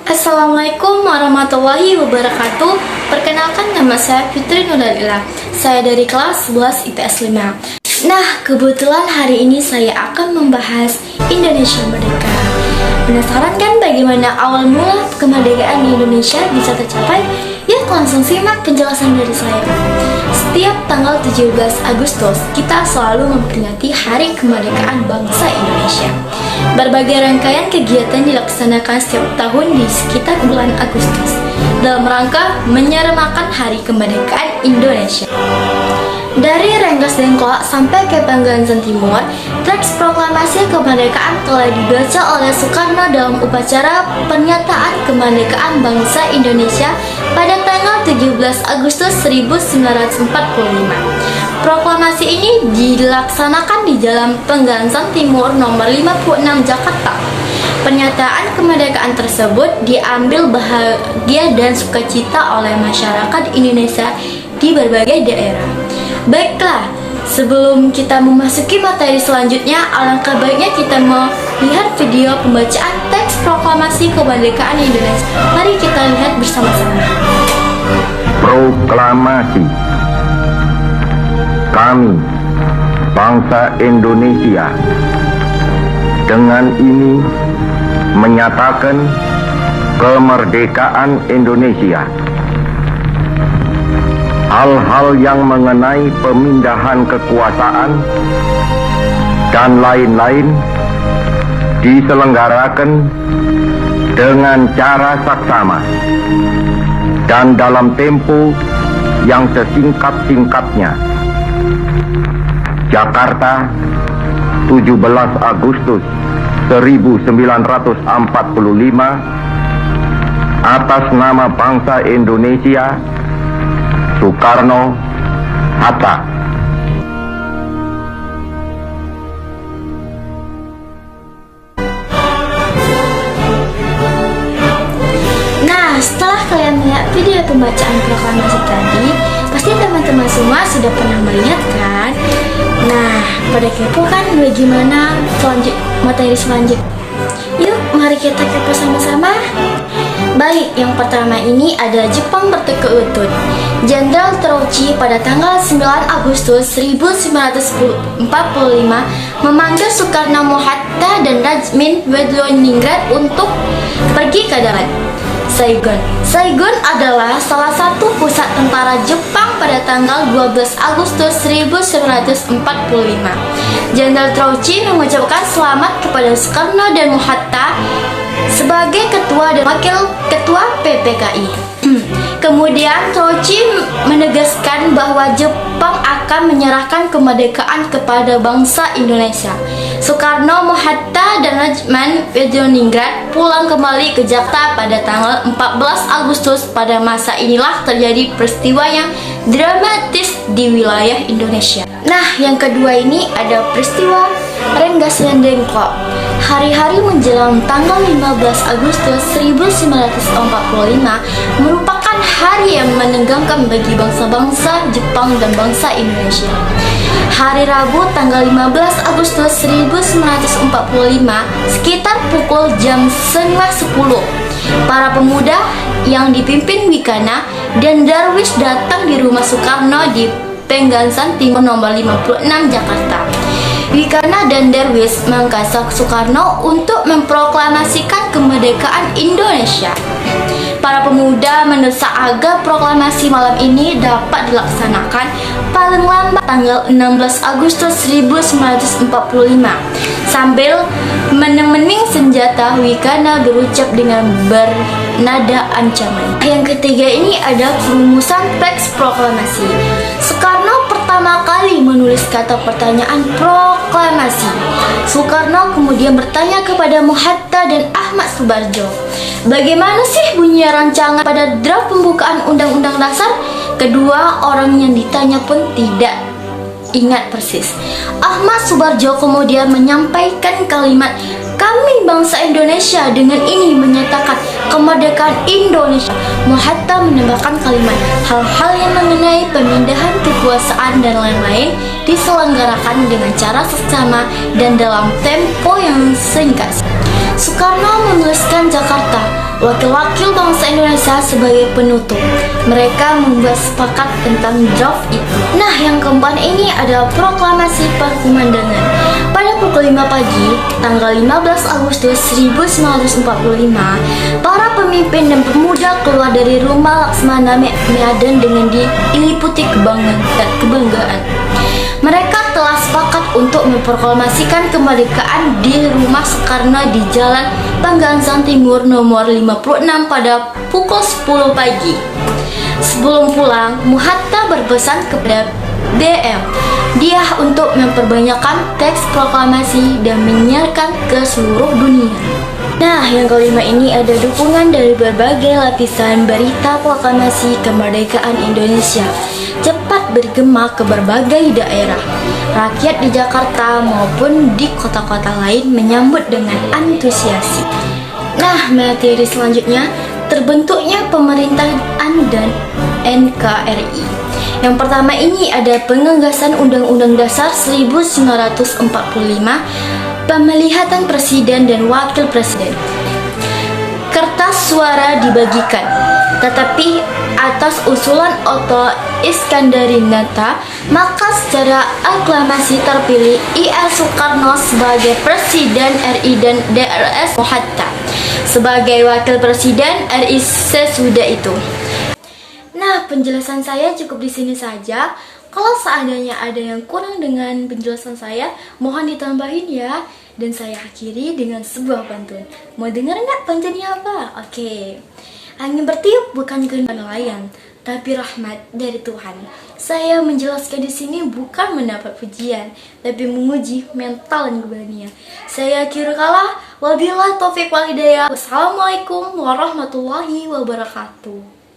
Assalamualaikum warahmatullahi wabarakatuh. Perkenalkan, nama saya Fitri Nurlalila. Saya dari kelas 11 IPS 5. Nah, kebetulan hari ini saya akan membahas Indonesia Merdeka. Penasaran kan bagaimana awal mula kemerdekaan di Indonesia bisa tercapai? Yuk langsung simak penjelasan dari saya. Setiap tanggal 17 Agustus, kita selalu memperingati Hari Kemerdekaan Bangsa Indonesia. Berbagai rangkaian kegiatan dilaksanakan setiap tahun di sekitar bulan Agustus dalam rangka menyeramakan Hari Kemerdekaan Indonesia. Dari Rengas Dengklok sampai ke Panggansan Timur, teks proklamasi kemerdekaan telah dibaca oleh Soekarno dalam upacara pernyataan kemerdekaan bangsa Indonesia pada tanggal 17 Agustus 1945. Proklamasi ini dilaksanakan di Jalan Panggansan Timur nomor 56 Jakarta. Pernyataan kemerdekaan tersebut diambil bahagia dan sukacita oleh masyarakat Indonesia di berbagai daerah. Baiklah, sebelum kita memasuki materi selanjutnya, alangkah baiknya kita melihat video pembacaan teks proklamasi kemerdekaan Indonesia. Mari kita lihat bersama-sama. Proklamasi. Kami, bangsa Indonesia, dengan ini menyatakan kemerdekaan Indonesia. Hal-hal yang mengenai pemindahan kekuasaan dan lain-lain diselenggarakan dengan cara saksama dan dalam tempo yang sesingkat-singkatnya. Jakarta, 17 Agustus 1945, atas nama bangsa Indonesia, Soekarno, Hatta. Nah, setelah kalian melihat video pembacaan proklamasi tadi, pasti teman-teman semua sudah pernah melihat kan? Nah, pada kepo kan bagaimana materi selanjutnya? Yuk, mari kita kepo sama-sama. Baik, yang pertama ini adalah Jepang bertekuk-lutut. Jenderal Terauchi pada tanggal 9 Agustus 1945 memanggil Soekarno-Hatta dan Rajimin Weddireningrat untuk pergi ke darat Saigon. Saigon adalah salah satu pusat tentara Jepang pada tanggal 12 Agustus 1945. Jenderal Terauchi mengucapkan selamat kepada Soekarno dan Hatta sebagai ketua dan wakil ketua PPKI. Kemudian Terauchi menegaskan bahwa Jepang akan menyerahkan kemerdekaan kepada bangsa Indonesia. Soekarno, Hatta, dan Rajimin Weddireningrat pulang kembali ke Jakarta pada tanggal 14 Agustus. Pada masa inilah terjadi peristiwa yang dramatis di wilayah Indonesia. Nah, yang kedua ini ada peristiwa Rengas Dengklok. Hari-hari menjelang tanggal 15 Agustus 1945 merupakan hari yang menegangkan bagi bangsa-bangsa Jepang dan bangsa Indonesia. Hari Rabu tanggal 15 Agustus 1945 sekitar pukul jam 9.10, para pemuda yang dipimpin Wikana dan Darwis datang di rumah Soekarno di Panggansan Timur nomor 56 Jakarta. Wikana dan Darwis menggasak Soekarno untuk memproklamasikan kemerdekaan Indonesia. Para pemuda mendesak agar proklamasi malam ini dapat dilaksanakan paling lambat tanggal 16 Agustus 1945. Sambil meneng-meneng senjata, Wikana berucap dengan bernada ancaman. Yang ketiga ini ada perumusan teks proklamasi. Soekarno pertama kali menulis kata pertanyaan proklamasi. Soekarno kemudian bertanya kepada Hatta dan Ahmad Subarjo, bagaimana sih bunyi rancangan pada draft pembukaan Undang-Undang Dasar? Kedua orang yang ditanya pun tidak ingat persis. Ahmad Subarjo kemudian menyampaikan kalimat, kami bangsa Indonesia dengan ini menyatakan kemerdekaan Indonesia. Hatta menambahkan kalimat, hal-hal yang mengenai pemindahan kekuasaan dan lain-lain diselenggarakan dengan cara seksama dan dalam tempo yang singkat. Soekarno menuliskan Jakarta wakil-wakil bangsa Indonesia sebagai penutup. Mereka membuat sepakat tentang draft itu. Nah, yang keempat ini adalah proklamasi perkumandangan. Pada pukul 5 pagi, tanggal 15 Agustus 1945, para pemimpin dan pemuda keluar dari rumah Laksmana Medan dengan diliputi kebanggaan. Mereka telah sepakat untuk memproklamasikan kemerdekaan di rumah Soekarno di Jalan Panggansang Timur nomor 56 pada pukul 10 pagi. Sebelum pulang, Muhatta berpesan kepada BM dia untuk memperbanyakkan teks proklamasi dan menyiarkan ke seluruh dunia. Nah, yang kelima ini ada dukungan dari berbagai lapisan. Berita proklamasi kemerdekaan Indonesia cepat bergema ke berbagai daerah. Rakyat di Jakarta maupun di kota-kota lain menyambut dengan antusias. Nah, materi selanjutnya terbentuknya pemerintahan dan NKRI. Yang pertama ini ada penganggasan Undang-Undang Dasar 1945, pemelihatan presiden dan wakil presiden. Kertas suara dibagikan, tetapi atas usulan Otto Iskandarinata, maka secara aklamasi terpilih I.R. Soekarno sebagai Presiden RI dan Drs. Mohatta sebagai Wakil Presiden RI sesudah itu. Nah, penjelasan saya cukup di sini saja. Kalau seandainya ada yang kurang dengan penjelasan saya, mohon ditambahin ya. Dan saya akhiri dengan sebuah pantun. Mau dengar nggak pantunnya apa? Oke. Angin bertiup bukan kehendak nelayan, tapi rahmat dari Tuhan. Saya menjelaskan di sini bukan mendapat pujian, tapi menguji mental dan keberanian. Saya akhiri kalah. Wabillahi taufiq wal hidayah. Wassalamualaikum warahmatullahi wabarakatuh.